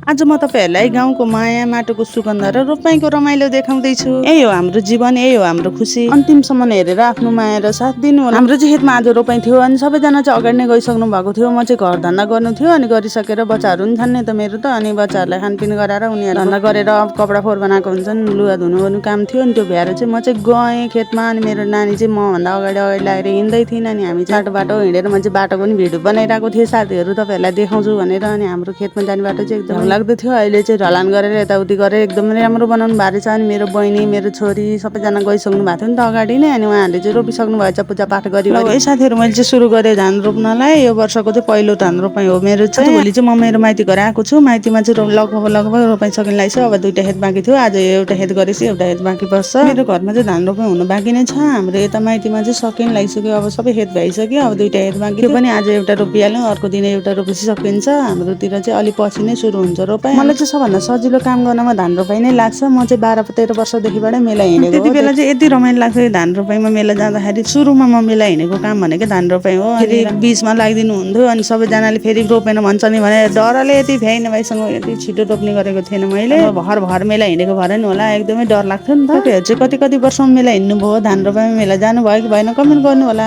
आज म तपाईहरुलाई गाउँको माया, माटोको सुगन्ध र रोपाइँको रमाइलो देखाउँदैछु। यही हो हाम्रो जीवन, यही हो हाम्रो खुसी। अन्तिमसम्म हेरेर आफ्नो माया र साथ दिनु होला। हाम्रो चाहिँ खेतमा आज रोपाइँ थियो अनि सबैजना चाहिँ अगाडि नै गइसक्नु भएको थियो। म चाहिँ घर धन्दा गर्नु थियो अनि गरिसकेर बच्चाहरु नि छन् नि त मेरो त, अनि बच्चाहरुलाई खानपिन गराएर उनीहरु धन्दा गरेर कपडा फोहोर बनाएको हुन्छन्, लुगा धुनु ओर्नु काम थियो अनि त्यो भ्याएर चाहिँ म चाहिँ गएँ खेतमा। अनि मेरो नानी चाहिँ म भन्दा अगाडि अगाडि लागेर हिँड्दै थिइन् अनि हामी चाहिँ बाटो हिँडेर म चाहिँ बाटोको नि भिडियो बनाइरहेको थिएँ साथीहरु तपाईहरुलाई देखाउँछु भनेर। अनि हाम्रो खेतमा जाने बाटो चाहिँ एकदम लाग्दो थियो। अहिले चाहिँ ढलान गरेर यताउति गरेर एकदमै राम्रो बनाउनु भएको छ। अनि मेरो बहिनी, मेरो छोरी सबैजना गइसक्नु भएको थियो नि त अगाडि नै, अनि उहाँहरूले चाहिँ रोपिसक्नु भएछ पूजापाठ गरी। है साथीहरु, मैले चाहिँ सुरु गरेँ धान रोप्नलाई। यो वर्षको चाहिँ पहिलो धान रोपाइँ हो मेरो चाहिँ। भोलि चाहिँ म मेरो माइती घर आएको छु। माइतीमा चाहिँ लगभग रोपाइँ सकिन लागेछ। अब 2टा खेत बाँकी थियो, आज एउटा खेत गरेपछि एउटा खेत बाँकी पर्छ। मेरो घरमा चाहिँ धान रोपाइँ हुनु बाँकी नै छ। हाम्रो यता माइतीमा चाहिँ सकिन लागिसक्यो, अब सबै खेत भइसक्यो। अब 2टा खेत बाँकी थियो पनि आज एउटा रोपिहाल्यौँ, अर्को दिन एउटा रोपेपछि सकिन्छ। हाम्रोतिर चाहिँ अलि पछि नै सुरु हुन्छ रोपाइँ। मलाई चाहिँ सबभन्दा सजिलो काम गर्नमा धान रोपाइँ नै लाग्छ। म चाहिँ 12-13 वर्षदेखिबाटै मेला हिँडेको। त्यति बेला चाहिँ यति रमाइलो लाग्थ्यो धान रोपाइँमा मेला जाँदाखेरि। सुरुमा म मेला हिँडेको काम भनेको धान रोपाइँ हो। फेरि बीचमा लागिदिनु हुन्थ्यो अनि सबैजनाले फेरि रोपेन भन्छ नि भने डरले यति भ्याइन भाइसँग यति छिटो रोप्ने गरेको थिएन मैले। भर मेला हिँडेको भएर नि होला एकदमै डर लाग्थ्यो नि त। तपाईँहरु चाहिँ कति वर्षमा मेला हिँड्नु भयो, धान रोपाइँमा मेला जानु भयो कि भएन कमेन्ट गर्नु होला।